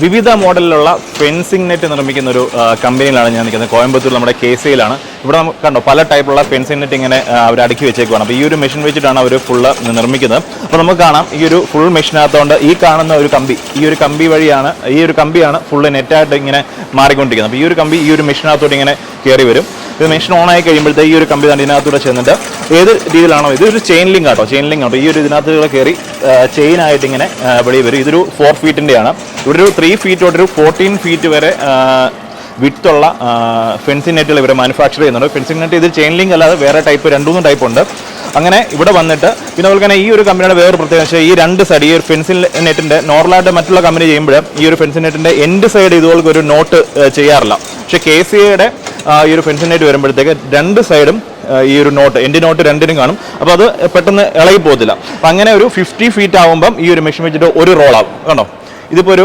വിവിധ മോഡലിലുള്ള fencing net നിർമ്മിക്കുന്ന ഒരു കമ്പനിയിലാണ് ഞാൻ നിൽക്കുന്നത്. കോയമ്പത്തൂർ നമ്മുടെ KCയിലാണ്. ഇവിടെ നമുക്ക് കണ്ടോ പല ടൈപ്പുള്ള ഫെൻസിംഗ് നെറ്റ് ഇങ്ങനെ അവർ അടുക്കി വെച്ചേക്കുവാണ്. അപ്പോൾ ഈ ഒരു മെഷീൻ വെച്ചിട്ടാണ് അവർ ഫുള്ള് നിർമ്മിക്കുന്നത്. അപ്പോൾ നമുക്ക് കാണാം ഈ ഒരു ഫുൾ മെഷീനകത്തുകൊണ്ട് ഈ കാണുന്ന ഒരു കമ്പി, ഈ ഒരു കമ്പിയാണ് ഫുള്ള് നെറ്റായിട്ട് ഇങ്ങനെ മാറിക്കൊണ്ടിരിക്കുന്നത്. അപ്പോൾ ഈ ഒരു കമ്പി ഈ ഒരു മെഷീനകത്തോട്ട് ഇങ്ങനെ കയറി വരും. ഇത് മെഷീൻ ഓൺ ആയി കഴിയുമ്പോഴത്തെ ഈ ഒരു കമ്പി തന്നെ ഇതിനകത്തൂടെ ചെന്നിട്ട് ഏത് രീതിയിലാണോ ഇതൊരു ചെയിൻ ലിങ്ക് ആട്ടോ. ഈ ഒരു ഇതിനകത്തൂടെ കയറി ചെയിനായിട്ട് ഇങ്ങനെ വെളിയിൽ വരും. ഇതൊരു 4 ഫീറ്റിൻ്റെയാണ്. ഇവിടെ ഒരു 3 ഫീറ്റ് തൊട്ടൊരു 14 ഫീറ്റ് വരെ വിഡ്ത്തുള്ള ഫെൻസിംഗ് നെറ്റുകൾ ഇവർ മാനുഫാക്ചർ ചെയ്യുന്നുണ്ട്. ഫെൻസിംഗ് നെറ്റ് ഇത് ചെയിൻ ലിങ്ക് അല്ലാതെ വേറെ ടൈപ്പ് 2-3 ടൈപ്പ് ഉണ്ട്. അങ്ങനെ ഇവിടെ വന്നിട്ട് പിന്നെ അതുപോലെ തന്നെ ഈ ഒരു കമ്പനിയുടെ വേറൊരു പ്രത്യേകത വെച്ചാൽ ഈ 2 സൈഡ് ഈ ഒരു ഫെൻസിംഗ് നെറ്റിൻ്റെ നോർമലായിട്ട് മറ്റുള്ള കമ്പനി ചെയ്യുമ്പോൾ ഈ ഒരു ഫെൻസിംഗ് നെറ്റിൻ്റെ എൻഡ് സൈഡ് ഇതുപോലൊക്കെ ഒരു നോട്ട് ചെയ്യാറില്ല. പക്ഷേ KCയുടെ ഈ ഒരു ഫെൻസിംഗ് നെറ്റ് വരുമ്പോഴത്തേക്ക് 2 സൈഡും ഈ ഒരു നോട്ട് എൻഡ് നോട്ട് 2-നും കാണും. അപ്പോൾ അത് പെട്ടെന്ന് ഇളകി പോകത്തില്ല. അപ്പം അങ്ങനെ ഒരു 50 ഫീറ്റ് ആകുമ്പം ഈ ഒരു മെഷീൻ വെച്ചിട്ട് ഒരു റോളാവും. കണ്ടോ, ഇതിപ്പോൾ ഒരു